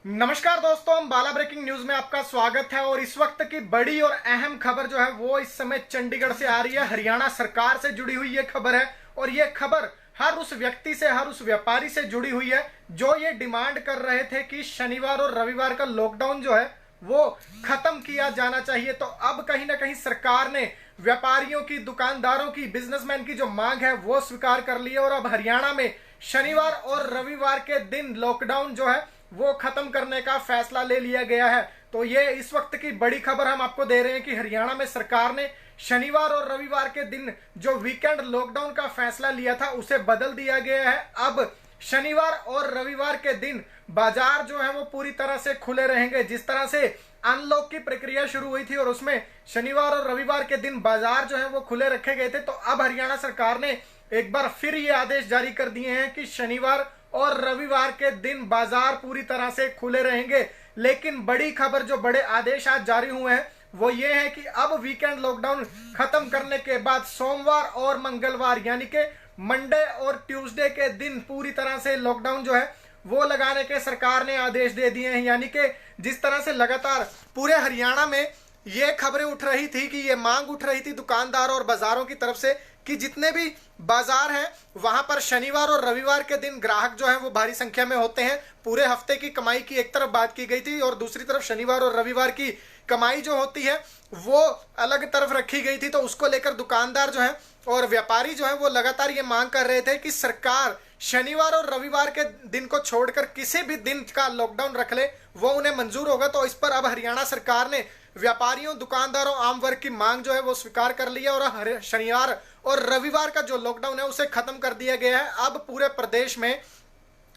नमस्कार दोस्तों, Ambala breaking news में आपका स्वागत है। और इस वक्त की बड़ी और अहम खबर जो है वो इस समय चंडीगढ़ से आ रही है। हरियाणा सरकार से जुड़ी हुई ये खबर है और ये खबर हर उस व्यक्ति से, हर उस व्यापारी से जुड़ी हुई है जो ये डिमांड कर रहे थे कि शनिवार और रविवार का लॉकडाउन जो है वो खत्म किया जाना चाहिए। तो अब कहीं ना कहीं सरकार ने व्यापारियों की, दुकानदारों की, बिजनेसमैन की जो मांग है वो स्वीकार कर ली है और अब हरियाणा में शनिवार और रविवार के दिन लॉकडाउन जो है वो खत्म करने का फैसला ले लिया गया है। तो ये इस वक्त की बड़ी खबर हम आपको दे रहे हैं कि हरियाणा में सरकार ने शनिवार और रविवार के दिन जो वीकेंड लॉकडाउन का फैसला लिया था उसे बदल दिया गया है। अब शनिवार और रविवार के दिन बाजार जो है वो पूरी तरह से खुले रहेंगे। जिस तरह से अनलॉक की प्रक्रिया शुरू हुई थी और उसमें शनिवार और रविवार के दिन बाजार जो है वो खुले रखे गए थे, तो अब हरियाणा सरकार ने एक बार फिर ये आदेश जारी कर दिए हैं कि शनिवार और रविवार के दिन बाजार पूरी तरह से खुले रहेंगे। लेकिन बड़ी खबर, जो बड़े आदेश आज जारी हुए हैं वो ये है कि अब वीकेंड लॉकडाउन खत्म करने के बाद सोमवार और मंगलवार यानी कि मंडे और ट्यूसडे के दिन पूरी तरह से लॉकडाउन जो है वो लगाने के सरकार ने आदेश दे दिए हैं। यानी कि जिस तरह से लगातार पूरे हरियाणा में ये खबरें उठ रही थी कि ये मांग उठ रही थी दुकानदारों और बाजारों की तरफ से कि जितने भी बाजार हैं वहां पर शनिवार और रविवार के दिन ग्राहक जो है वो भारी संख्या में होते हैं। पूरे हफ्ते की कमाई की एक तरफ बात की गई थी और दूसरी तरफ शनिवार और रविवार की कमाई जो होती है वो अलग तरफ रखी गई थी। तो उसको लेकर दुकानदार जो है और व्यापारी जो है वो लगातार ये मांग कर रहे थे कि सरकार शनिवार और रविवार के दिन को छोड़कर किसी भी दिन का लॉकडाउन रख ले, वो उन्हें मंजूर होगा। तो इस पर अब हरियाणा सरकार ने व्यापारियों, दुकानदारों, आम वर्ग की मांग जो है वो स्वीकार कर लिया और शनिवार और रविवार का जो लॉकडाउन है उसे खत्म कर दिया गया है। अब पूरे प्रदेश में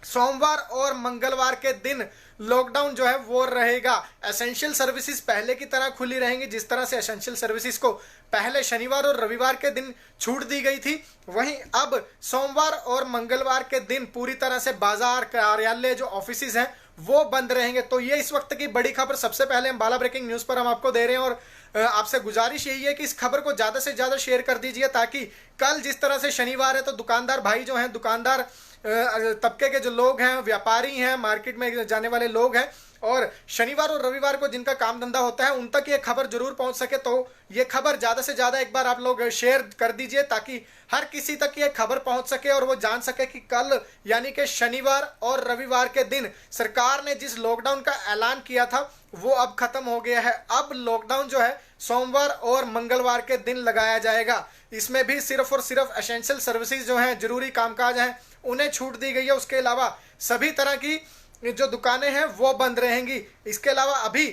सोमवार और मंगलवार के दिन लॉकडाउन जो है वो रहेगा। एसेंशियल सर्विसेज पहले की तरह खुली रहेंगी। जिस तरह से एसेंशियल सर्विसेज को पहले शनिवार और रविवार के दिन छूट दी गई थी, वहीं अब सोमवार और मंगलवार के दिन पूरी तरह से बाजार, कार्यालय, जो ऑफिसेज हैं वो बंद रहेंगे। तो ये इस वक्त की बड़ी खबर सबसे पहले अम्बाला ब्रेकिंग न्यूज पर हम आपको दे रहे हैं और आपसे गुजारिश यही है कि इस खबर को ज्यादा से ज्यादा शेयर कर दीजिए ताकि कल जिस तरह से शनिवार है तो दुकानदार भाई जो हैं, दुकानदार तबके के जो लोग हैं, व्यापारी हैं, मार्केट में जाने वाले लोग हैं और शनिवार और रविवार को जिनका काम धंधा होता है उन तक ये खबर जरूर पहुंच सके। तो ये खबर ज्यादा से ज्यादा एक बार आप लोग शेयर कर दीजिए ताकि हर किसी तक ये खबर पहुंच सके और वो जान सके कि कल यानी कि शनिवार और रविवार के दिन सरकार ने जिस लॉकडाउन का ऐलान किया था वो अब खत्म हो गया है। अब लॉकडाउन जो है सोमवार और मंगलवार के दिन लगाया जाएगा। इसमें भी सिर्फ और सिर्फ एसेंशियल सर्विसेज जो हैं, जरूरी कामकाज हैं, उन्हें छूट दी गई है। उसके अलावा सभी तरह की जो दुकानें हैं वो बंद रहेंगी। इसके अलावा अभी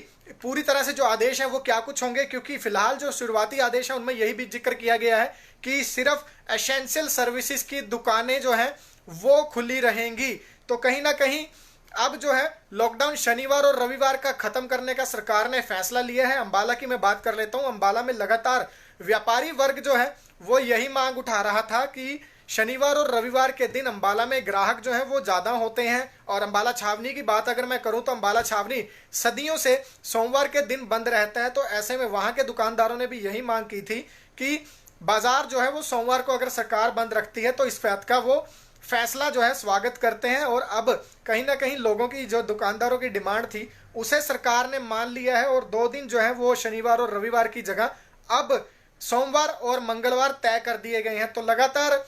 पूरी तरह से जो आदेश है वो क्या कुछ होंगे, क्योंकि फिलहाल जो शुरुआती आदेश है उनमें यही भी जिक्र किया गया है कि सिर्फ एसेंशियल सर्विसेज की दुकानें जो हैं वो खुली रहेंगी। तो कहीं ना कहीं अब जो है लॉकडाउन शनिवार और रविवार का खत्म करने का सरकार ने फैसला लिया है। अंबाला की मैं बात कर लेता हूं। अंबाला में लगातार व्यापारी वर्ग जो है वो यही मांग उठा रहा था कि शनिवार और रविवार के दिन अंबाला में ग्राहक जो है वो ज्यादा होते हैं। और अंबाला छावनी की बात अगर मैं करूं तो अंबाला छावनी सदियों से सोमवार के दिन बंद रहता है। तो ऐसे में वहां के दुकानदारों ने भी यही मांग की थी कि बाजार जो है वो सोमवार को अगर सरकार बंद रखती है तो इस बात का वो फैसला जो है स्वागत करते हैं। और अब कहीं ना कहीं लोगों की, जो दुकानदारों की डिमांड थी उसे सरकार ने मान लिया है और 2 दिन जो है वो शनिवार और रविवार की जगह अब सोमवार और मंगलवार तय कर दिए गए हैं। तो लगातार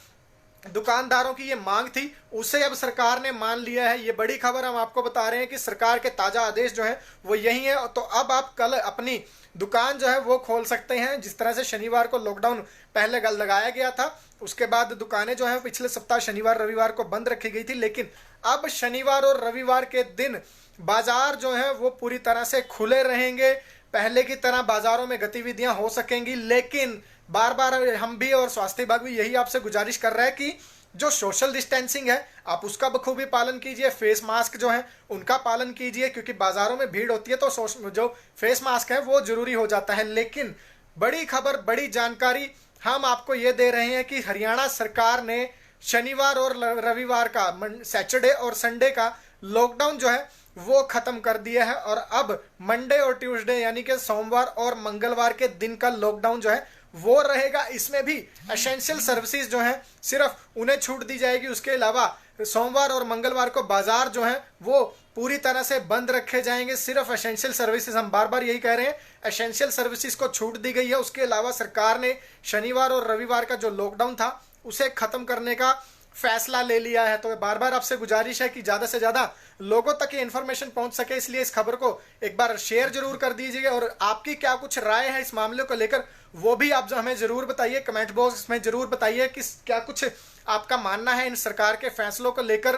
दुकानदारों की ये मांग थी उसे अब सरकार ने मान लिया है। ये बड़ी खबर हम आपको बता रहे हैं कि सरकार के ताजा आदेश जो है वो यही है। तो अब आप कल अपनी दुकान जो है वो खोल सकते हैं। जिस तरह से शनिवार को लॉकडाउन पहले लगाया गया था, उसके बाद दुकानें जो है पिछले सप्ताह शनिवार रविवार को बंद रखी गई थी, लेकिन अब शनिवार और रविवार के दिन बाजार जो है वो पूरी तरह से खुले रहेंगे। पहले की तरह बाजारों में गतिविधियां हो सकेंगी, लेकिन बार बार हम भी और स्वास्थ्य विभाग भी यही आपसे गुजारिश कर रहा है कि जो सोशल डिस्टेंसिंग है आप उसका बखूबी पालन कीजिए। फेस मास्क जो है उनका पालन कीजिए, क्योंकि बाजारों में भीड़ होती है तो जो फेस मास्क है वो जरूरी हो जाता है। लेकिन बड़ी खबर, बड़ी जानकारी हम आपको ये दे रहे हैं कि हरियाणा सरकार ने शनिवार और रविवार का, सैटरडे और संडे का लॉकडाउन जो है वो खत्म कर दिया है और अब मंडे और ट्यूसडे यानी कि सोमवार और मंगलवार के दिन का लॉकडाउन जो है वो रहेगा। इसमें भी एसेंशियल सर्विसेज जो हैं सिर्फ उन्हें छूट दी जाएगी। उसके अलावा सोमवार और मंगलवार को बाजार जो हैं वो पूरी तरह से बंद रखे जाएंगे। सिर्फ एसेंशियल सर्विसेज, हम बार बार यही कह रहे हैं, एसेंशियल सर्विसेज को छूट दी गई है। उसके अलावा सरकार ने शनिवार और रविवार का जो लॉकडाउन था उसे खत्म करने का फैसला ले लिया है। तो बार बार आपसे गुजारिश है कि ज्यादा से ज्यादा लोगों तक ये इन्फॉर्मेशन पहुंच सके, इसलिए इस खबर को एक बार शेयर जरूर कर दीजिएगा। और आपकी क्या कुछ राय है इस मामले को लेकर वो भी आप हमें जरूर बताइए, कमेंट बॉक्स में जरूर बताइए कि क्या कुछ आपका मानना है इन सरकार के फैसलों को लेकर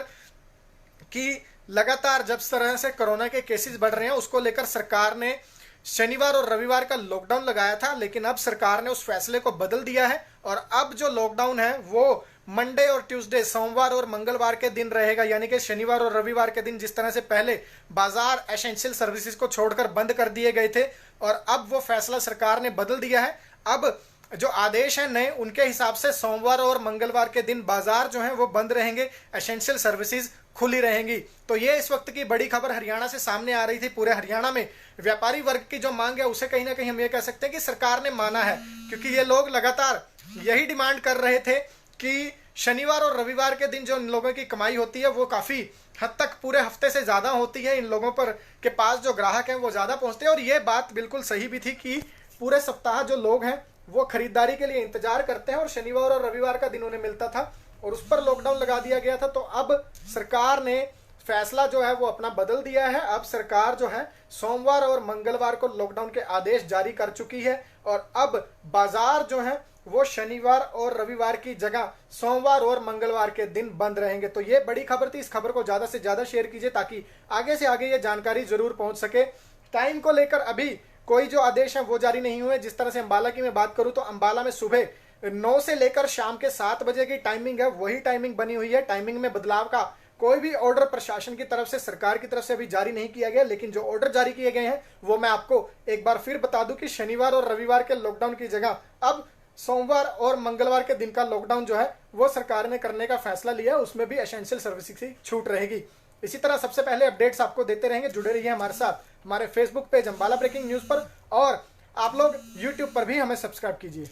कि लगातार जब तरह से कोरोना के केसेस बढ़ रहे हैं उसको लेकर सरकार ने शनिवार और रविवार का लॉकडाउन लगाया था, लेकिन अब सरकार ने उस फैसले को बदल दिया है और अब जो लॉकडाउन है वो मंडे और ट्यूसडे, सोमवार और मंगलवार के दिन रहेगा। यानी कि शनिवार और रविवार के दिन जिस तरह से पहले बाजार एसेंशियल सर्विसेज को छोड़कर बंद कर दिए गए थे और अब वो फैसला सरकार ने बदल दिया है। अब जो आदेश है नए उनके हिसाब से सोमवार और मंगलवार के दिन बाजार जो है वो बंद रहेंगे, एसेंशियल सर्विसेज खुली रहेंगी। तो ये इस वक्त की बड़ी खबर हरियाणा से सामने आ रही थी। पूरे हरियाणा में व्यापारी वर्ग की जो मांग है उसे कहीं ना कहीं हम ये कह सकते हैं कि सरकार ने माना है, क्योंकि ये लोग लगातार यही डिमांड कर रहे थे कि शनिवार और रविवार के दिन जो इन लोगों की कमाई होती है वो काफी हद तक पूरे हफ्ते से ज्यादा होती है। इन लोगों पर के पास जो ग्राहक हैं वो ज्यादा पहुंचते हैं और ये बात बिल्कुल सही भी थी कि पूरे सप्ताह जो लोग हैं वो खरीदारी के लिए इंतजार करते हैं और शनिवार और रविवार का दिन उन्हें मिलता था और उस पर लॉकडाउन लगा दिया गया था। तो अब सरकार ने फैसला जो है वो अपना बदल दिया है। अब सरकार जो है सोमवार और मंगलवार को लॉकडाउन के आदेश जारी कर चुकी है और अब बाजार जो है वो शनिवार और रविवार की जगह सोमवार और मंगलवार के दिन बंद रहेंगे। तो ये बड़ी खबर थी, इस खबर को ज्यादा से ज्यादा शेयर कीजिए ताकि आगे से आगे ये जानकारी जरूर पहुंच सके। टाइम को लेकर अभी कोई जो आदेश है वो जारी नहीं हुए। जिस तरह से अंबाला की मैं बात करूं तो अंबाला में सुबह 9 से लेकर शाम के 7 बजे की टाइमिंग है, वही टाइमिंग बनी हुई है। टाइमिंग में बदलाव का कोई भी ऑर्डर प्रशासन की तरफ से, सरकार की तरफ से अभी जारी नहीं किया गया, लेकिन जो ऑर्डर जारी किए गए हैं वो मैं आपको एक बार फिर बता दूं कि शनिवार और रविवार के लॉकडाउन की जगह अब सोमवार और मंगलवार के दिन का लॉकडाउन जो है वो सरकार ने करने का फैसला लिया। उसमें भी एसेंशियल सर्विसेज की छूट रहेगी। इसी तरह सबसे पहले अपडेट्स आपको देते रहेंगे। जुड़े रहिए हमारे साथ हमारे Facebook page Ambala breaking news पर और आप लोग यूट्यूब पर भी हमें सब्सक्राइब कीजिए।